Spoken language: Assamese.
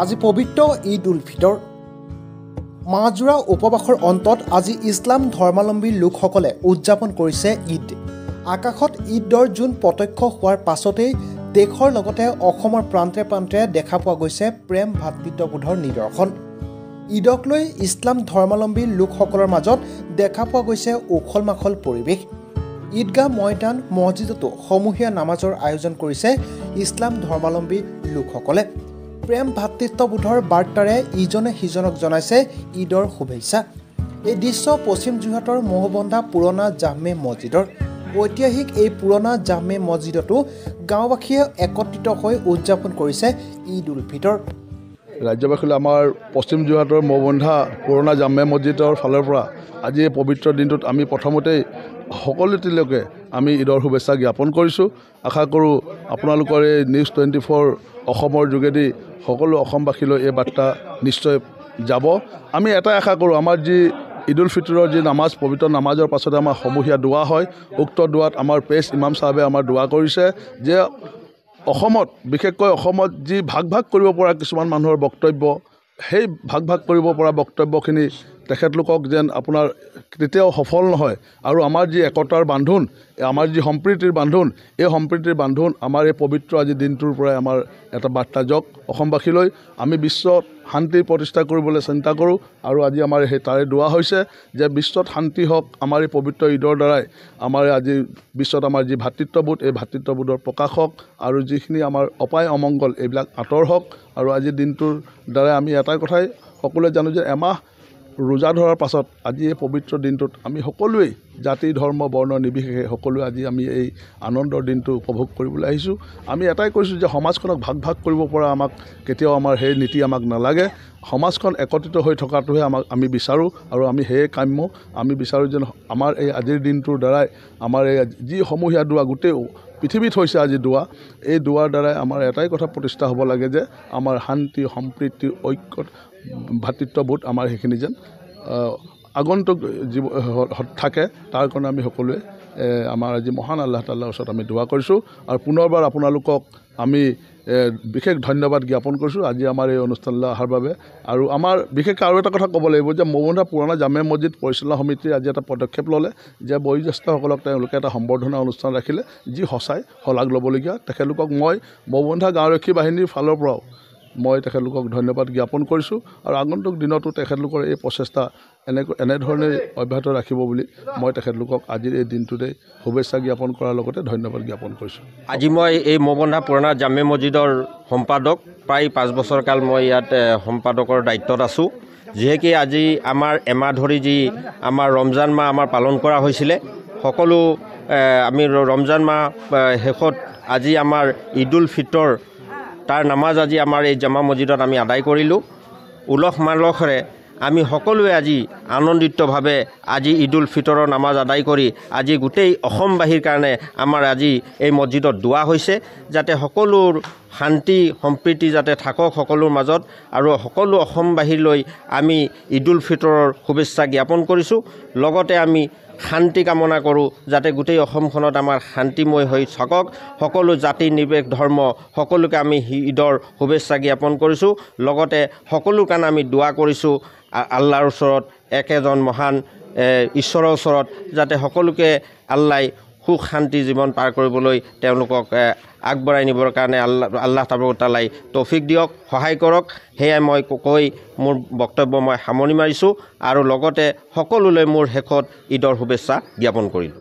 আজি পবিত্ৰ ঈদ উল ফিতৰ। মাহজোৰা উপবাসৰ অন্তত আজি ইছলাম ধৰ্মাৱলম্বী লোকসকলে উদযাপন কৰিছে ঈদ। আকাশত ঈদৰ জোন প্ৰত্যক্ষ হোৱাৰ পাছতেই দেশৰ লগতে অসমৰ প্ৰান্তে প্ৰান্তে দেখা পোৱা গৈছে প্ৰেম ভাতৃত্ববোধৰ নিদৰ্শন। ঈদক লৈ ইছলাম ধৰ্মাৱলম্বী লোকসকলৰ মাজত দেখা পোৱা গৈছে উখল মাখল পৰিৱেশ। ঈদগাহ ময়দান মছজিদতো সমূহীয়া নামাজৰ আয়োজন কৰিছে ইছলাম ধৰ্মাৱলম্বী লোকসকলে। প্ৰেম ভাতৃত্ববোধৰ বাৰ্তাৰে ইজনে সিজনক জনাইছে ঈদৰ শুভেচ্ছা। এই দৃশ্য পশ্চিম যোৰহাটৰ মহবন্ধা পুৰণা জামে মছজিদৰ। ঐতিহাসিক এই পুৰণা জামে মছজিদতো গাঁওবাসীয়ে একত্ৰিত হৈ উদযাপন কৰিছে ঈদ উল ফিতৰ। ৰাজ্যবাসীলৈ আমাৰ পশ্চিম যোৰহাটৰ মহবন্ধা পুৰণা জামে মছজিদৰ ফালৰ পৰা আজি এই পবিত্ৰ দিনটোত আমি প্ৰথমতেই সকলোটিলৈকে আমি ঈদৰ শুভেচ্ছা জ্ঞাপন কৰিছোঁ। আশা কৰোঁ আপোনালোকৰ এই নিউজ 24 অসমৰ যোগেদি সকলো অসমবাসীলৈ এই বাৰ্তা নিশ্চয় যাব। আমি এটাই আশা কৰোঁ, আমাৰ যি ঈদ উল ফিতৰৰ যি নামাজ, পবিত্ৰ নামাজৰ পাছতে আমাৰ সমূহীয়া দোৱা হয়। উক্ত দোৱাত আমাৰ পেজ ইমাম চাহাবে আমাৰ দোৱা কৰিছে যে অসমত, বিশেষকৈ অসমত যি ভাগ ভাগ কৰিব পৰা কিছুমান মানুহৰ বক্তব্য, সেই ভাগ ভাগ কৰিব পৰা বক্তব্যখিনি তেখেতলোকক যেন আপোনাৰ কেতিয়াও সফল নহয়। আৰু আমাৰ যি একতাৰ বান্ধোন, আমাৰ যি সম্প্ৰীতিৰ বান্ধোন, এই সম্প্ৰীতিৰ বান্ধোন আমাৰ এই পবিত্ৰ আজি দিনটোৰ পৰাই আমাৰ এটা বাৰ্তা যাওক অসমবাসীলৈ। আমি বিশ্বত শান্তি প্ৰতিষ্ঠা কৰিবলৈ চিন্তা কৰোঁ আৰু আজি আমাৰ সেই তাৰে দোৱা হৈছে যে বিশ্বত শান্তি হওক। আমাৰ এই পবিত্ৰ ঈদৰ দ্বাৰাই আমাৰ আজি বিশ্বত আমাৰ যি ভাতৃত্ববোধ, এই ভাতৃত্ববোধৰ প্ৰকাশ হওক আৰু যিখিনি আমাৰ অপায় অমংগল এইবিলাক আঁতৰ হওক। আৰু আজিৰ দিনটোৰ দ্বাৰাই আমি এটাই কথাই সকলোৱে জানো যে এমাহ ৰোজা ধৰাৰ পাছত আজি এই পবিত্ৰ দিনটোত আমি সকলোৱেই জাতি ধৰ্ম বৰ্ণ নিৰ্বিশেষে সকলোৱে আজি আমি এই আনন্দৰ দিনটো উপভোগ কৰিবলৈ আহিছোঁ। আমি এটাই কৈছোঁ যে সমাজখনক ভাগ ভাগ কৰিব পৰা আমাক কেতিয়াও আমাৰ সেই নীতি আমাক নালাগে। সমাজখন একত্ৰিত হৈ থকাটোহে আমি বিচাৰোঁ আৰু আমি সেয়ে কাম্য। আমি বিচাৰোঁ যেন আমাৰ এই আজিৰ দিনটোৰ দ্বাৰাই আমাৰ এই যি সমূহীয়া দোৱা গোটেই পৃথিৱীত হৈছে আজি দোৱা, এই দোৱাৰ দ্বাৰাই আমাৰ এটাই কথা প্ৰতিষ্ঠা হ'ব লাগে যে আমাৰ শান্তি সম্প্ৰীতি ঐক্য ভাতৃত্ববোধ আমাৰ সেইখিনি যেন আগন্তুক থাকে। তাৰ কাৰণে আমি সকলোৱে আমাৰ আজি মহান আল্লাহ তাআলাৰ ওচৰত আমি দোৱা কৰিছোঁ আৰু পুনৰবাৰ আপোনালোকক আমি বিশেষ ধন্যবাদ জ্ঞাপন কৰিছোঁ আজি আমাৰ এই অনুষ্ঠানলৈ অহাৰ বাবে। আৰু আমাৰ বিশেষকৈ আৰু এটা কথা ক'ব লাগিব যে মহবন্ধা পুৰণা জামে মছজিদ পৰিচালনা সমিতিয়ে আজি এটা পদক্ষেপ ল'লে যে বয়োজ্যেষ্ঠসকলক তেওঁলোকে এটা সম্বৰ্ধনা অনুষ্ঠান ৰাখিলে, যি সঁচাই শলাগ ল'বলগীয়া। তেখেতলোকক মই মহবন্ধা গাঁওৰক্ষী বাহিনীৰ ফালৰ পৰাও মই তেখেতলোকক ধন্যবাদ জ্ঞাপন কৰিছোঁ আৰু আগন্তুক দিনতো তেখেতলোকৰ এই প্ৰচেষ্টা এনেধৰণে অব্যাহত ৰাখিব বুলি মই তেখেতলোকক আজিৰ এই দিনটোতে শুভেচ্ছা জ্ঞাপন কৰাৰ লগতে ধন্যবাদ জ্ঞাপন কৰিছোঁ। আজি মই এই মহবন্ধা পুৰণা জামে মছজিদৰ সম্পাদক, প্ৰায় 5 বছৰ কাল মই ইয়াত সম্পাদকৰ দায়িত্বত আছোঁ। যিহেতু আজি আমাৰ এমাহ ধৰি যি আমাৰ ৰমজান মাহ আমাৰ পালন কৰা হৈছিলে, সকলো আমি ৰমজান মাহ শেষত আজি আমাৰ ঈদ উল ফিতৰ তাৰ নামাজ আজি আমাৰ এই জামা মছজিদত আমি আদায় কৰিলোঁ। উলহ মালহেৰে আমি সকলোৱে আজি আনন্দিতভাৱে আজি ঈদ উল ফিতৰৰ নামাজ আদায় কৰি আজি গোটেই অসমবাসীৰ কাৰণে আমাৰ আজি এই মছজিদত দোৱা হৈছে যাতে সকলোৰ শান্তি সম্প্ৰীতি যাতে থাকক সকলোৰ মাজত। আৰু সকলো অসমবাসীলৈ আমি ঈদ উল ফিতৰৰ শুভেচ্ছা জ্ঞাপন কৰিছোঁ। লগতে আমি শান্তি কামনা কৰোঁ যাতে গোটেই অসমখনত আমাৰ শান্তিময় হৈ থাকক। সকলো জাতি নিৰ্বিশেষ ধৰ্ম সকলোকে আমি ঈদৰ শুভেচ্ছা জ্ঞাপন কৰিছোঁ। লগতে সকলোৰ কাৰণে আমি দোৱা কৰিছোঁ আল্লাহৰ ওচৰত, একেজন মহান ঈশ্বৰৰ ওচৰত, যাতে সকলোকে আল্লাই সুখ শান্তি জীৱন পাৰ কৰিবলৈ তেওঁলোকক আগবঢ়াই নিবৰ কাৰণে আল্লাহ তাআলাই তৌফিক দিয়ক, সহায় কৰক। সেয়াই মই কৈ মোৰ বক্তব্য মই সামৰণি মাৰিছোঁ আৰু লগতে সকলোলৈ মোৰ শেষত ঈদৰ শুভেচ্ছা জ্ঞাপন কৰিলোঁ।